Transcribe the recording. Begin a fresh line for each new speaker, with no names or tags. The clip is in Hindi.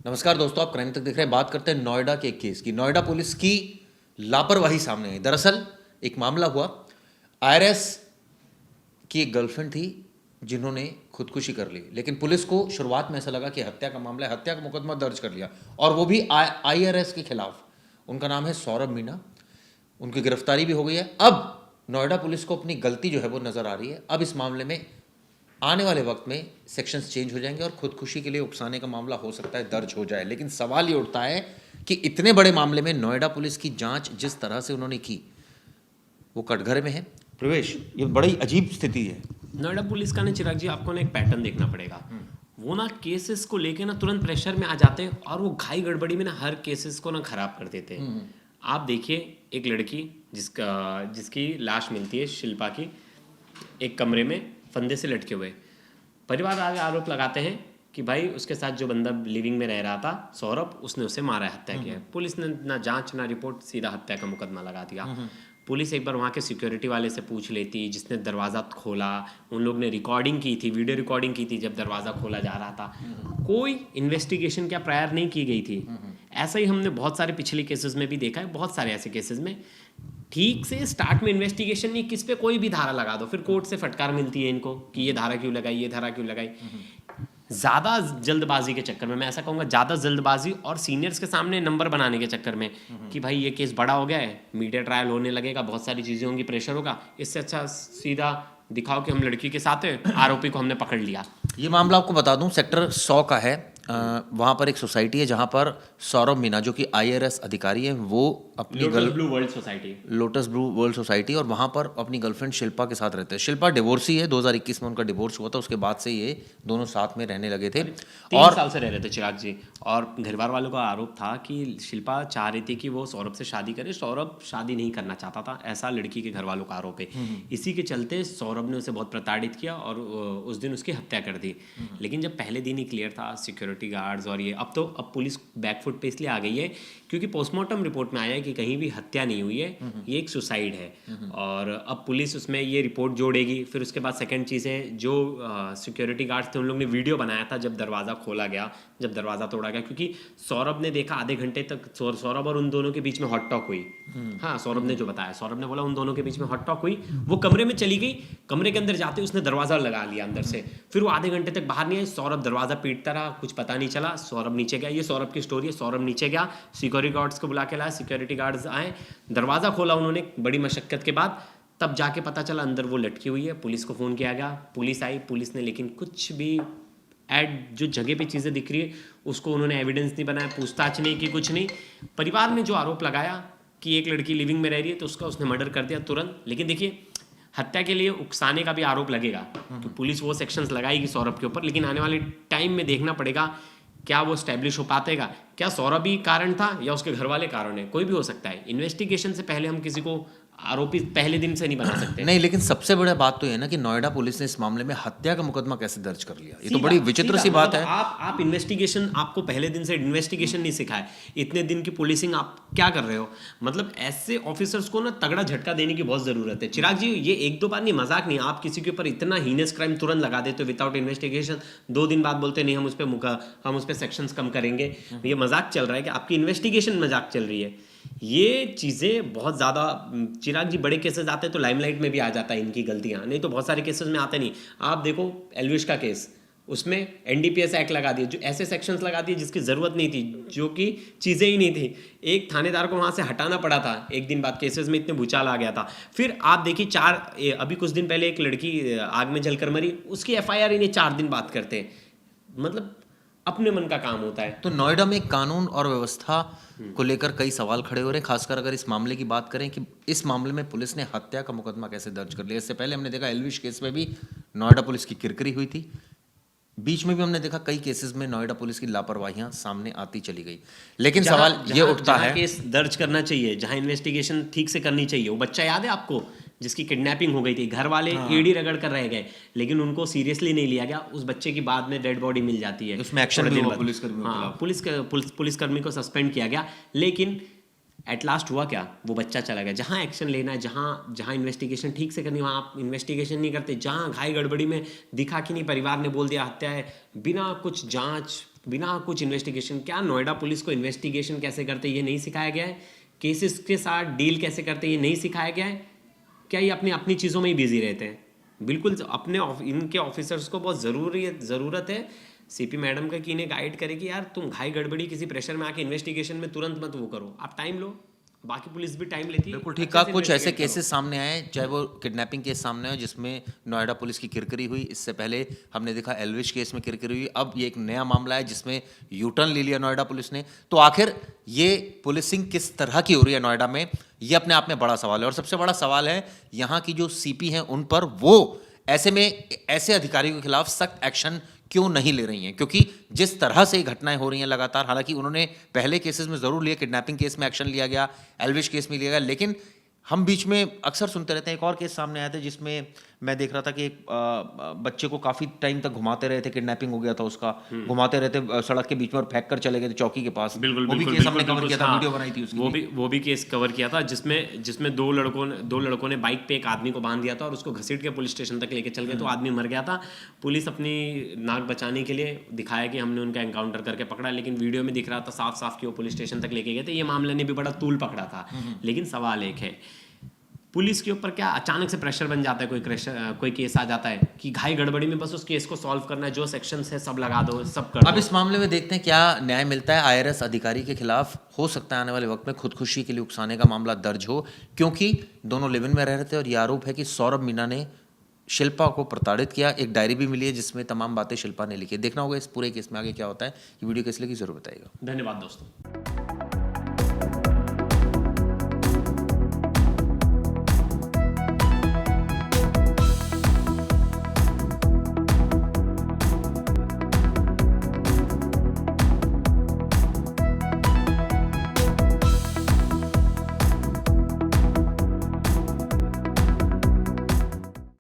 नमस्कार दोस्तों, आप क्राइम तक देख रहे हैं। बात करते हैं नोएडा के एक केस की। नोएडा पुलिस की लापरवाही सामने आई। दरअसल एक मामला हुआ, आईआरएस की एक गर्लफ्रेंड थी जिन्होंने खुदकुशी कर ली, लेकिन पुलिस को शुरुआत में ऐसा लगा कि हत्या का मामला है, हत्या का मुकदमा दर्ज कर लिया, और वो भी आईआरएस के खिलाफ। उनका नाम है सौरभ मीणा, उनकी गिरफ्तारी भी हो गई है। अब नोएडा पुलिस को अपनी गलती जो है वो नजर आ रही है। अब इस मामले में आने वाले वक्त में सेक्शंस चेंज हो जाएंगे और खुदकुशी के लिए उकसाने का मामला हो सकता है दर्ज हो जाए। लेकिन सवाल ये उठता है कि इतने बड़े मामले में नोएडा पुलिस की जांच जिस तरह से उन्होंने की, वो कटघरे में है। प्रवेश, ये बड़ी अजीब स्थिति है।
नोएडा पुलिस का ना चिराग जी, आपको ना एक पैटर्न देखना पड़ेगा। वो ना केसेस को लेके ना तुरंत प्रेशर में आ जाते हैं और वो घाई गड़बड़ी में ना हर केसेस को ना खराब कर देते हैं। आप देखिए, एक लड़की जिसकी लाश मिलती है, शिल्पा की, एक कमरे में फंदे से लटके हुए। परिवार आगे आरोप लगाते हैं कि भाई उसके साथ जो बंदा लिविंग में रह रहा था, सौरभ, उसने उसे मारा, हत्या किया है। पुलिस ने ना जांच ना रिपोर्ट, सीधा हत्या का मुकदमा लगा दिया। पुलिस एक बार वहाँ के सिक्योरिटी वाले से पूछ लेती, जिसने दरवाज़ा खोला। उन लोग ने रिकॉर्डिंग की थी, वीडियो रिकॉर्डिंग की थी जब दरवाज़ा खोला जा रहा था। कोई इन्वेस्टिगेशन क्या प्रायर नहीं की गई थी। ऐसा ही हमने बहुत सारे पिछले केसेस में भी देखा है। बहुत सारे ऐसे केसेस में ठीक से स्टार्ट में इन्वेस्टिगेशन नहीं, किस पे कोई भी धारा लगा दो, फिर कोर्ट से फटकार मिलती है इनको कि ये धारा क्यों लगाई, ये धारा क्यों लगाई। ज़्यादा जल्दबाजी के चक्कर में, मैं ऐसा कहूँगा, ज़्यादा जल्दबाजी और सीनियर्स के सामने नंबर बनाने के चक्कर में कि भाई ये केस बड़ा हो गया है, मीडिया ट्रायल होने लगेगा, बहुत सारी चीज़ें होंगी, प्रेशर होगा, इससे अच्छा सीधा दिखाओ कि हम लड़की के साथ हैं, आरोपी को हमने पकड़ लिया।
ये मामला आपको बता दूं, सेक्टर 100 का है। वहाँ पर एक सोसाइटी है जहाँ पर सौरभ मीणा, जो कि आईआरएस अधिकारी हैं, वो अपनी
lotus blue world society,
lotus blue world society, और वहाँ पर अपनी गर्लफ्रेंड शिल्पा के साथ रहते हैं। शिल्पा डिवोर्सी है, 2021 में उनका डिवोर्स हुआ था। उसके बाद से ये दोनों साथ में रहने लगे थे,
3 साल से रह रहे थे चिराग जी। और घरवार वालों का आरोप था कि शिल्पा चाह रही थी कि वो सौरभ से शादी करे, सौरभ शादी नहीं करना चाहता था, ऐसा लड़की के घर वालों का आरोप है। इसी के चलते सौरभ ने उसे बहुत प्रताड़ित किया और उस दिन उसकी हत्या कर दी। लेकिन जब पहले दिन ही क्लियर था, सिक्योरिटी गार्ड्स और ये, अब पुलिस बैकफुट पे इसलिए आ गई है क्योंकि पोस्टमार्टम रिपोर्ट में आया है कि कहीं भी हत्या नहीं हुई है, ये एक सुसाइड है। और अब पुलिस उसमें ये रिपोर्ट जोड़ेगी। फिर उसके बाद सेकंड चीज़ है, जो सिक्योरिटी गार्ड्स थे उन लोग ने वीडियो बनाया था जब दरवाज़ा खोला गया, जब दरवाज़ा तोड़ा गया, क्योंकि सौरभ ने देखा आधे घंटे तक, सौरभ और उन दोनों के बीच में हॉट टॉक हुई। हाँ, सौरभ ने जो बताया, सौरभ ने बोला उन दोनों के बीच में हॉट टॉक हुई। वो कमरे में चली गई, कमरे के अंदर जाते उसने दरवाज़ा लगा लिया अंदर से, फिर वो आधे घंटे तक बाहर नहीं आई। सौरभ दरवाज़ा पीटता रहा, कुछ पता नहीं चला। सौरभ नीचे गया, ये सौरभ की स्टोरी है। सौरभ नीचे गया, सिक्योरिटी गार्ड्स को बुला के लाया, सिक्योरिटी गार्ड्स आए, दरवाज़ा खोला उन्होंने बड़ी मशक्कत के बाद, तब जाके पता चला अंदर वो लटकी हुई है। पुलिस को फ़ोन किया गया, पुलिस आई, पुलिस ने लेकिन कुछ भी जो जगह पे चीज़ें दिख रही है उसको उन्होंने एविडेंस नहीं बनाया, पूछताछ नहीं की, कुछ नहीं। परिवार ने जो आरोप लगाया कि एक लड़की लिविंग में रह रही है तो उसका उसने मर्डर कर दिया तुरंत। लेकिन देखिए, हत्या के लिए उकसाने का भी आरोप लगेगा तो पुलिस वो सेक्शंस लगाएगी सौरभ के ऊपर। लेकिन आने वाले टाइम में देखना पड़ेगा क्या वो स्टैब्लिश हो पातेगा, क्या सौरभ ही कारण था या उसके घर वाले कारण है, कोई भी हो सकता है। इन्वेस्टिगेशन से पहले हम किसी को आरोपी पहले दिन से नहीं बना सकते।
नहीं, लेकिन सबसे बड़ा बात तो ये है ना कि नोएडा पुलिस ने इस मामले में हत्या का मुकदमा कैसे दर्ज कर लिया। ये तो बड़ी विचित्र सी बात है।
आप इन्वेस्टिगेशन, आपको पहले दिन से इन्वेस्टिगेशन नहीं सिखाए, इतने दिन की पुलिसिंग आप क्या कर रहे हो। मतलब ऐसे ऑफिसर्स को ना तगड़ा झटका देने की बहुत जरूरत है। चिराग जी, ये एक दो बार नहीं, मजाक नहीं। आप किसी के ऊपर इतना हीनस क्राइम तुरंत लगा देते हो विदाउट इन्वेस्टिगेशन, 2 दिन बाद बोलते नहीं हम उस पर सेक्शंस कम करेंगे। ये मजाक चल रहा है कि आपकी इन्वेस्टिगेशन मजाक चल रही है। ये चीज़ें बहुत ज़्यादा, चिराग जी, बड़े केसेस आते हैं तो लाइमलाइट में भी आ जाता है इनकी गलतियाँ, नहीं तो बहुत सारे केसेस में आते नहीं। आप देखो एलविश का केस, उसमें एनडीपीएस एक्ट लगा दिए, जो ऐसे सेक्शंस लगा दिए जिसकी ज़रूरत नहीं थी, जो कि चीज़ें ही नहीं थी। एक थानेदार को वहाँ से हटाना पड़ा था एक दिन बाद, केसेस में इतने भूचाल आ गया था। फिर आप देखिए अभी कुछ दिन पहले एक लड़की आग में जलकर मरी, उसकी एफआईआर इन्हें 4 दिन बाद करते हैं। मतलब अपने मन का काम होता है।
तो नोएडा में कानून और व्यवस्था को लेकर कई सवाल खड़े हो रहे हैं, खासकर अगर इस मामले की बात करें कि इस मामले में पुलिस ने हत्या का मुकदमा कैसे दर्ज कर लिया। इससे पहले हमने देखा एलविश केस में भी नोएडा पुलिस की किरकिरी हुई थी। बीच में भी हमने देखा कई केसेस में नोएडा पुलिस की लापरवाहियां सामने आती चली गई। लेकिन सवाल ये उठता है,
केस दर्ज करना चाहिए, जहां इन्वेस्टिगेशन ठीक से करनी चाहिए। वो बच्चा याद है आपको जिसकी किडनैपिंग हो गई थी, घर वाले एड़ी रगड़ कर रह गए, लेकिन उनको सीरियसली नहीं लिया गया। उस बच्चे की बाद में डेड बॉडी मिल जाती है,
उसमें एक्शन भी हुआ
पुलिसकर्मी को सस्पेंड किया गया। लेकिन एट लास्ट हुआ क्या, वो बच्चा चला गया। जहाँ एक्शन लेना है, जहाँ इन्वेस्टिगेशन ठीक से करनी, वहाँ आप इन्वेस्टिगेशन नहीं करते। जहाँ घाई गड़बड़ी में दिखा कि नहीं, परिवार ने बोल दिया हत्या है, बिना कुछ जांच बिना कुछ इन्वेस्टिगेशन। क्या नोएडा पुलिस को इन्वेस्टिगेशन कैसे करते ये नहीं सिखाया गया है? केसेस के साथ डील कैसे करते ये नहीं सिखाया गया है? क्या ये अपनी अपनी चीज़ों में ही बिजी रहते हैं? बिल्कुल अपने इनके ऑफिसर्स को बहुत ज़रूरत है सीपी मैडम का कि इन्हें गाइड करे कि यार तुम घाई गड़बड़ी किसी प्रेशर में आके इन्वेस्टिगेशन में तुरंत मत वो करो, आप टाइम लो। बाकी पुलिस भी टाइम लेती है।
बिल्कुल ठीक कहा। कुछ ऐसे केसेस सामने आए, चाहे वो किडनैपिंग केस सामने हो जिसमें नोएडा पुलिस की किरकिरी हुई, इससे पहले हमने देखा एल्विश केस में किरकिरी हुई, अब ये एक नया मामला है जिसमें यू टर्न ले लिया नोएडा पुलिस ने। तो आखिर ये पुलिसिंग किस तरह की हो रही है नोएडा में, ये अपने आप में बड़ा सवाल है। और सबसे बड़ा सवाल है यहाँ की जो सीपी हैं उन पर, वो ऐसे में ऐसे अधिकारियों के खिलाफ सख्त एक्शन क्यों नहीं ले रही हैं? क्योंकि जिस तरह से घटनाएं हो रही हैं लगातार, हालांकि उन्होंने पहले केसेस में ज़रूर लिया, किडनैपिंग केस में एक्शन लिया गया, एल्विश केस में लिया गया, लेकिन हम बीच में अक्सर सुनते रहते हैं। एक और केस सामने आया था जिसमें मैं देख रहा था कि एक बच्चे को काफ़ी टाइम तक घुमाते रहे थे, किडनैपिंग हो गया था उसका, घुमाते रहते सड़क के बीच में और फेंक कर चले गए थे चौकी के पास।
बिल्कुल,
वो भी केस हमने कवर किया था, वीडियो बनाई थी उसकी।
वो भी केस कवर किया था जिसमें दो लड़कों ने बाइक पे एक आदमी को बांध दिया था और उसको घसीट के पुलिस स्टेशन तक लेके चल गए, तो आदमी मर गया था। पुलिस अपनी नाक बचाने के लिए दिखाया कि हमने उनका एनकाउंटर करके पकड़ा, लेकिन वीडियो में दिख रहा था साफ साफ कि वो पुलिस स्टेशन तक लेके गए थे। ये मामले ने भी बड़ा तूल पकड़ा था। लेकिन सवाल एक है, पुलिस के ऊपर क्या अचानक से प्रेशर बन जाता है? कोई केस आ जाता है कि घाई गड़बड़ी में बस उस केस को सॉल्व करना है, जो सेक्शंस है सब लगा दो, सब कर दो।
अब इस मामले में देखते हैं क्या न्याय मिलता है। आईआरएस अधिकारी के खिलाफ हो सकता है आने वाले वक्त में खुदकुशी के लिए उकसाने का मामला दर्ज हो, क्योंकि दोनों लिव इन में रह रहे थे और ये आरोप है कि सौरभ मीना ने शिल्पा को प्रताड़ित किया। एक डायरी भी मिली है जिसमें तमाम बातें शिल्पा ने लिखी। देखना होगा इस पूरे केस में आगे क्या होता है। ये वीडियो कैसे लगी जरूर बताइएगा।
धन्यवाद दोस्तों।